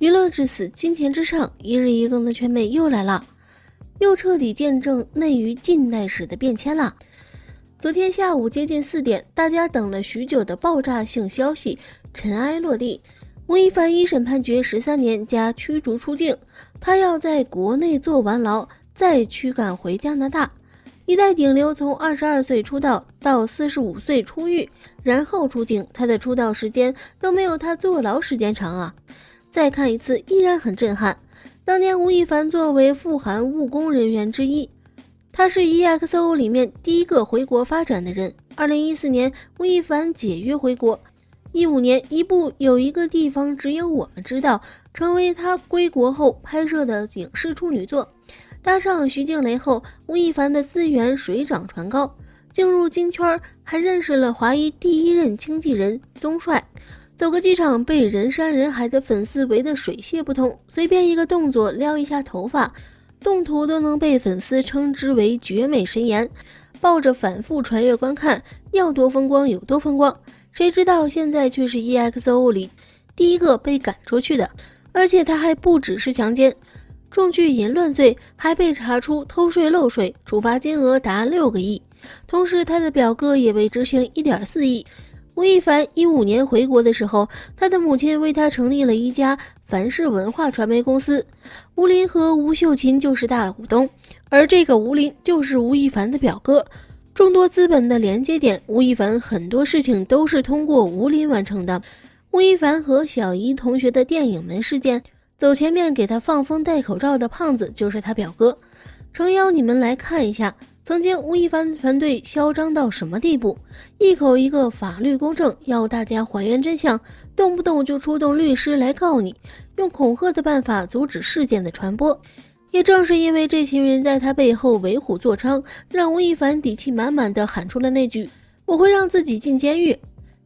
娱乐至死，金钱至上，一日一更的圈妹又来了，又彻底见证内娱近代史的变迁了。昨天下午接近4点，大家等了许久的爆炸性消息尘埃落地，吴亦凡一审判决13年加驱逐出境，他要在国内坐完牢，再驱赶回加拿大。一代顶流从22岁出道到45岁出狱，然后出境，他的出道时间都没有他坐牢时间长啊！再看一次依然很震撼。当年吴亦凡作为赴韩务工人员之一，他是 EXO 里面第一个回国发展的人。2014年吴亦凡解约回国，15年一部有一个地方只有我们知道成为他归国后拍摄的影视处女作。搭上徐静蕾后，吴亦凡的资源水涨船高，进入金圈，还认识了华谊第一任经纪人宗帅。走个机场被人山人海的粉丝围得水泄不通，随便一个动作撩一下头发，动图都能被粉丝称之为绝美神颜，抱着反复传阅观看，要多风光有多风光。谁知道现在却是 EXO 里第一个被赶出去的，而且他还不只是强奸，重具淫乱罪，还被查出偷税漏税，处罚金额达6个亿。同时他的表哥也被执行1.4亿。吴亦凡15年回国的时候，他的母亲为他成立了一家凡世文化传媒公司，吴林和吴秀琴就是大股东，而这个吴林就是吴亦凡的表哥。众多资本的连接点，吴亦凡很多事情都是通过吴林完成的。吴亦凡和小姨同学的电影门事件，走前面给他放风戴口罩的胖子就是他表哥。诚邀你们来看一下，曾经吴亦凡的团队嚣张到什么地步，一口一个法律公正，要大家还原真相，动不动就出动律师来告你，用恐吓的办法阻止事件的传播。也正是因为这群人在他背后为虎作伥，让吴亦凡底气满满的喊出了那句我会让自己进监狱。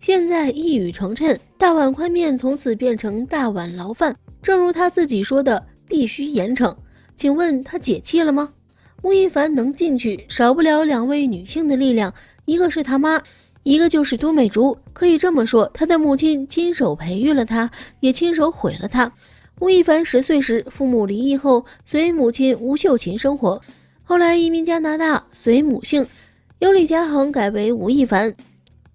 现在一语成谶，大碗宽面从此变成大碗牢饭，正如他自己说的，必须严惩。请问他解气了吗？吴亦凡能进去，少不了2位女性的力量，一个是他妈，一个就是都美竹。可以这么说，他的母亲亲手培育了他，也亲手毁了他。吴亦凡10岁时，父母离异后，随母亲吴秀琴生活，后来移民加拿大，随母姓，由李嘉恒改为吴亦凡。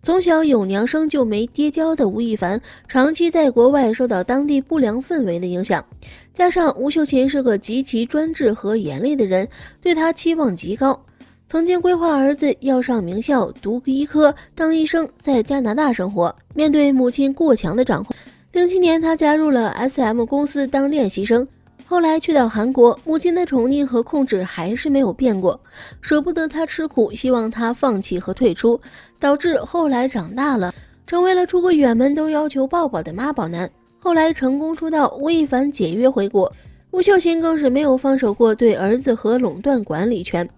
从小有娘生就没爹教的吴亦凡，长期在国外受到当地不良氛围的影响，加上吴秀琴是个极其专制和严厉的人，对他期望极高，曾经规划儿子要上名校读医科当医生，在加拿大生活。面对母亲过强的掌控，07年他加入了 SM 公司当练习生，后来去到韩国，母亲的宠溺和控制还是没有变过，舍不得他吃苦，希望他放弃和退出，导致后来长大了，成为了出个远门都要求抱抱的妈宝男。后来成功出道，吴亦凡解约回国，吴秀琴更是没有放手过对儿子和垄断管理权，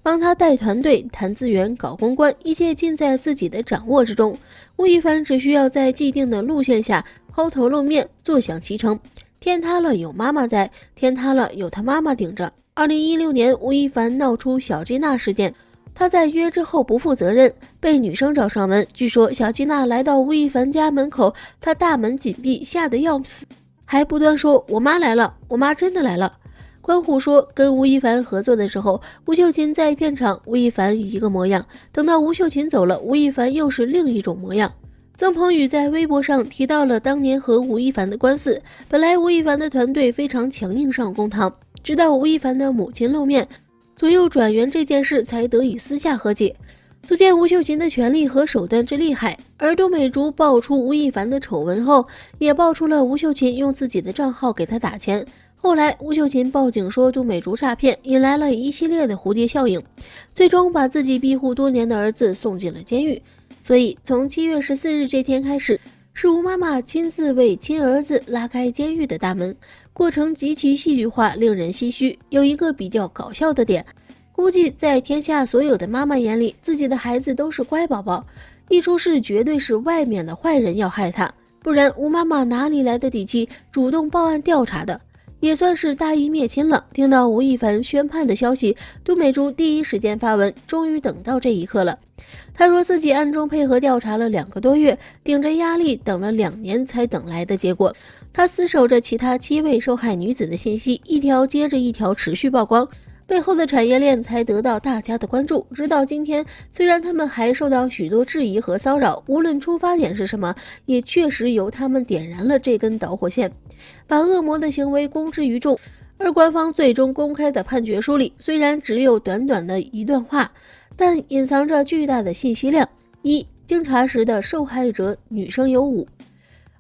帮他带团队、谈资源、搞公关，一切尽在自己的掌握之中。吴亦凡只需要在既定的路线下抛头露面，坐享其成。天塌了有妈妈在，天塌了有他妈妈顶着。2016年，吴亦凡闹出小吉娜事件，他在约之后不负责任，被女生找上门。据说小吉娜来到吴亦凡家门口，他大门紧闭，吓得要死，还不断说我妈来了，我妈真的来了。关虎说跟吴亦凡合作的时候，吴秀琴在片场，吴亦凡一个模样，等到吴秀琴走了，吴亦凡又是另一种模样。曾鹏宇在微博上提到了当年和吴亦凡的官司，本来吴亦凡的团队非常强硬上公堂，直到吴亦凡的母亲露面，左右转圆这件事才得以私下和解，足见吴秀琴的权力和手段之厉害。而都美竹爆出吴亦凡的丑闻后，也爆出了吴秀琴用自己的账号给他打钱，后来吴秀琴报警说都美竹诈骗，引来了一系列的蝴蝶效应，最终把自己庇护多年的儿子送进了监狱。所以从7月14日这天开始，是吴妈妈亲自为亲儿子拉开监狱的大门，过程极其戏剧化，令人唏嘘。有一个比较搞笑的点，估计在天下所有的妈妈眼里，自己的孩子都是乖宝宝，一出事绝对是外面的坏人要害他，不然吴妈妈哪里来的底气主动报案调查的，也算是大义灭亲了。听到吴亦凡宣判的消息，都美竹第一时间发文，终于等到这一刻了。他说自己暗中配合调查了2个多月，顶着压力等了2年才等来的结果。他死守着其他7位受害女子的信息，一条接着一条持续曝光，背后的产业链才得到大家的关注。直到今天，虽然他们还受到许多质疑和骚扰，无论出发点是什么，也确实由他们点燃了这根导火线，把恶魔的行为公之于众。而官方最终公开的判决书里，虽然只有短短的一段话，但隐藏着巨大的信息量。一、经查实的受害者女生有5。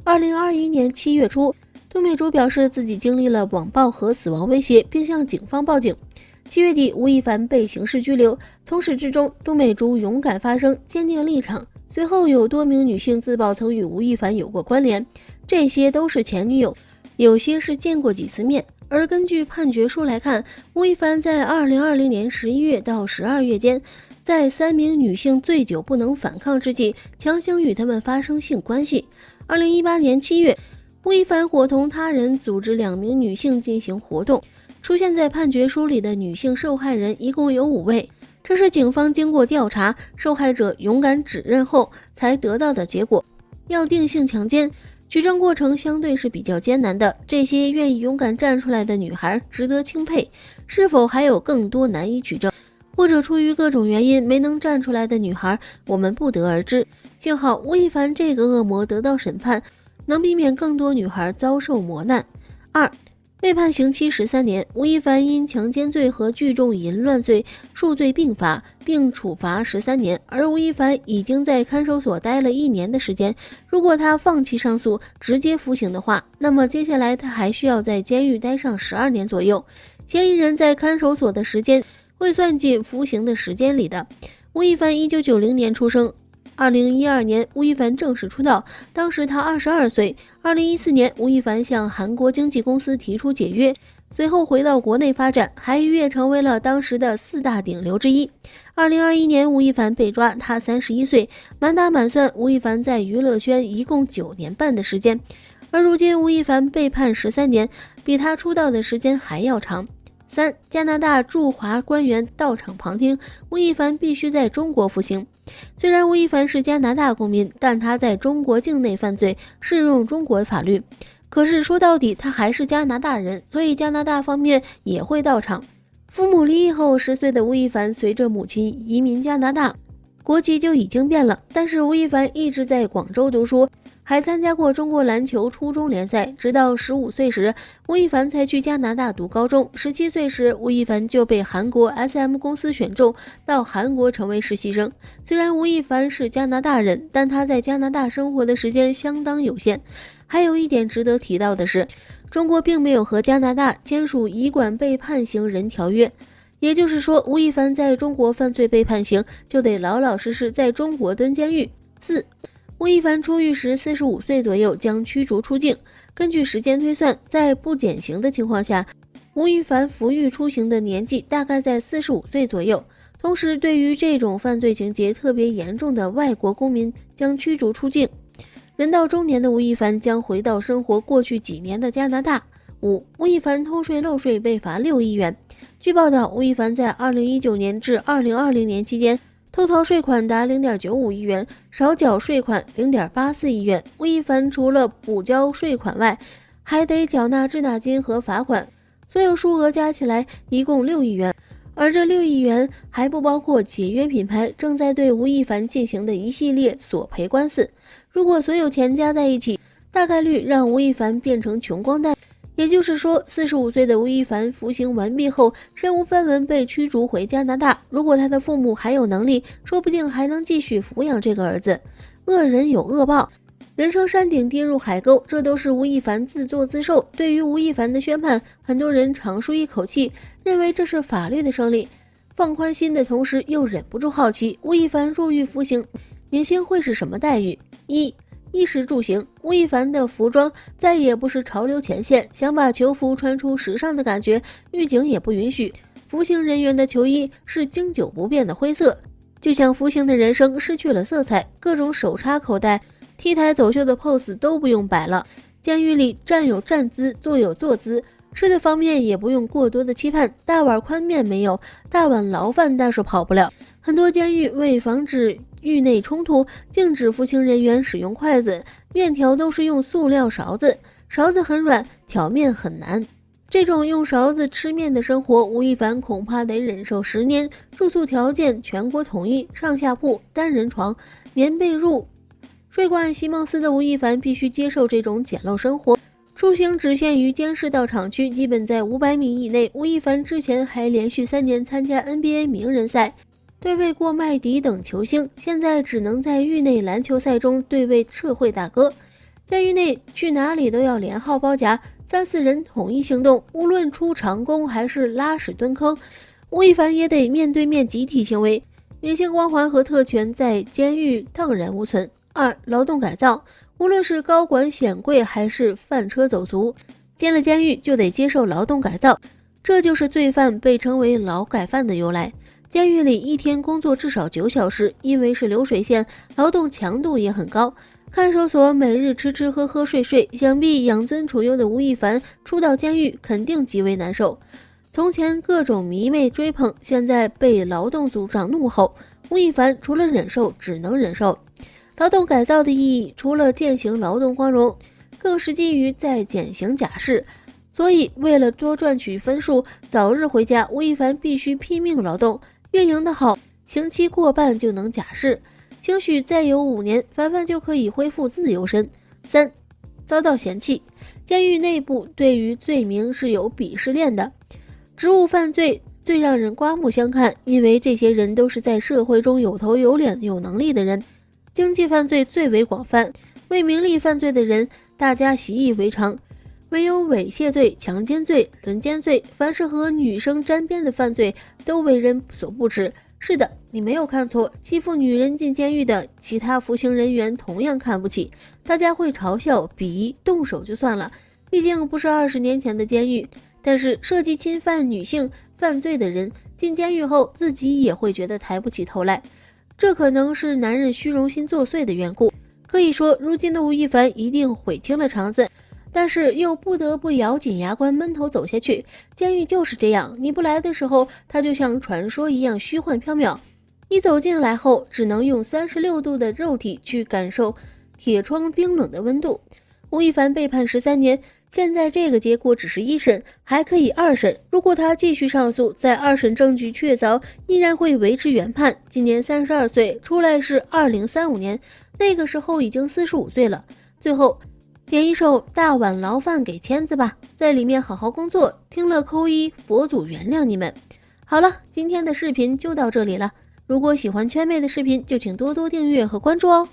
2021年7月初，杜美竹表示自己经历了网暴和死亡威胁，并向警方报警。7月底，吴亦凡被刑事拘留。从始至终，杜美竹勇敢发声，坚定立场。随后有多名女性自曝曾与吴亦凡有过关联，这些都是前女友，有些是见过几次面。而根据判决书来看，吴亦凡在2020年11月到12月间，在3名女性醉酒不能反抗之际，强行与她们发生性关系。2018年7月，吴亦凡伙同他人组织2名女性进行活动，出现在判决书里的女性受害人一共有5位，这是警方经过调查，受害者勇敢指认后才得到的结果。要定性强奸，举证过程相对是比较艰难的，这些愿意勇敢站出来的女孩值得钦佩。是否还有更多难以举证，或者出于各种原因没能站出来的女孩，我们不得而知。幸好吴亦凡这个恶魔得到审判，能避免更多女孩遭受磨难。2、被判刑期13年，吴亦凡因强奸罪和聚众淫乱罪数罪并罚，并处罚13年。而吴亦凡已经在看守所待了1年的时间，如果他放弃上诉，直接服刑的话，那么接下来他还需要在监狱待上12年左右。嫌疑人在看守所的时间会算进服刑的时间里的。吴亦凡1990年出生。2012年，吴亦凡正式出道，当时他22岁。2014年，吴亦凡向韩国经纪公司提出解约，随后回到国内发展，还一跃成为了当时的4大顶流之一。2021年，吴亦凡被抓，他31岁。满打满算，吴亦凡在娱乐圈一共9年半的时间，而如今吴亦凡被判13年，比他出道的时间还要长。3、加拿大驻华官员到场旁听，吴亦凡必须在中国服刑。虽然吴亦凡是加拿大公民，但他在中国境内犯罪适用中国法律。可是说到底，他还是加拿大人，所以加拿大方面也会到场。父母离异后，10岁的吴亦凡随着母亲移民加拿大，国籍就已经变了。但是吴亦凡一直在广州读书，还参加过中国篮球初中联赛，直到15岁时，吴亦凡才去加拿大读高中。17岁时，吴亦凡就被韩国 SM 公司选中，到韩国成为实习生。虽然吴亦凡是加拿大人，但他在加拿大生活的时间相当有限。还有一点值得提到的是，中国并没有和加拿大签署移管被判刑人条约，也就是说，吴亦凡在中国犯罪被判刑，就得老老实实在中国蹲监狱。4、吴亦凡出狱时45岁左右，将驱逐出境。根据时间推算，在不减刑的情况下，吴亦凡服狱出刑的年纪大概在45岁左右。同时，对于这种犯罪情节特别严重的外国公民将驱逐出境。人到中年的吴亦凡将回到生活过去几年的加拿大。5、吴亦凡偷税漏税被罚6亿元。据报道，吴亦凡在2019年至2020年期间偷逃税款达0.95亿元，少缴税款0.84亿元。吴亦凡除了补交税款外，还得缴纳滞纳金和罚款，所有数额加起来一共6亿元。而这6亿元还不包括解约品牌正在对吴亦凡进行的一系列索赔官司。如果所有钱加在一起，大概率让吴亦凡变成穷光蛋。也就是说，45岁的吴亦凡服刑完毕后，身无分文被驱逐回加拿大。如果他的父母还有能力，说不定还能继续抚养这个儿子。恶人有恶报，人生山顶跌入海沟，这都是吴亦凡自作自受。对于吴亦凡的宣判，很多人长舒一口气，认为这是法律的胜利。放宽心的同时，又忍不住好奇，吴亦凡入狱服刑，明星会是什么待遇？衣食住行，吴亦凡的服装再也不是潮流前线，想把囚服穿出时尚的感觉，狱警也不允许。服刑人员的球衣是经久不变的灰色，就像服刑的人生失去了色彩，各种手插口袋、T 台走秀的 pose 都不用摆了。监狱里站有站姿，坐有坐姿，吃的方面也不用过多的期盼，大碗宽面没有，大碗牢饭但是跑不了。很多监狱为防止狱内冲突，禁止服刑人员使用筷子，面条都是用塑料勺子。勺子很软，挑面很难。这种用勺子吃面的生活，吴亦凡恐怕得忍受10年。住宿条件全国统一，上下铺，单人床，棉被褥。睡惯席梦思的吴亦凡必须接受这种简陋生活。出行只限于监视到厂区，基本在500米以内。吴亦凡之前还连续3年参加 NBA 名人赛，对位过麦迪等球星，现在只能在狱内篮球赛中对位社会大哥。监狱内去哪里都要连号包夹，3、4人统一行动，无论出长工还是拉屎蹲坑，吴亦凡也得面对面集体行为。明星光环和特权在监狱荡然无存。2、劳动改造，无论是高管显贵还是饭车走卒，进了监狱就得接受劳动改造，这就是罪犯被称为劳改犯的由来。监狱里一天工作至少9小时，因为是流水线，劳动强度也很高。看守所每日吃吃喝喝睡睡，想必养尊处优的吴亦凡初到监狱肯定极为难受。从前各种迷妹追捧，现在被劳动组长怒吼，吴亦凡除了忍受只能忍受。劳动改造的意义除了践行劳动光荣，更实际于在减刑假释。所以为了多赚取分数，早日回家，吴亦凡必须拼命劳动，运营的好，刑期过半就能假释，兴许再有5年，凡凡就可以恢复自由身。3、遭到嫌弃，监狱内部对于罪名是有鄙视链的，职务犯罪最让人刮目相看，因为这些人都是在社会中有头有脸有能力的人。经济犯罪最为广泛，为名利犯罪的人大家习以为常，唯有猥亵罪、强奸罪、轮奸罪，凡是和女生沾边的犯罪都为人所不齿。是的，你没有看错，欺负女人进监狱的其他服刑人员同样看不起，大家会嘲笑、鄙夷，动手就算了，毕竟不是20年前的监狱。但是涉及侵犯女性犯罪的人进监狱后，自己也会觉得抬不起头来，这可能是男人虚荣心作祟的缘故。可以说，如今的吴亦凡一定悔青了肠子，但是又不得不咬紧牙关闷头走下去。监狱就是这样，你不来的时候，它就像传说一样虚幻缥缈；你走进来后，只能用36度的肉体去感受铁窗冰冷的温度。吴亦凡被判13年，现在这个结果只是1审，还可以2审。如果他继续上诉，在2审证据确凿，依然会维持原判。今年32岁，出来是2035年，那个时候已经45岁了。最后点一首大碗牢饭给签子吧，在里面好好工作，听了扣1，佛祖原谅你们。好了，今天的视频就到这里了。如果喜欢圈妹的视频，就请多多订阅和关注哦。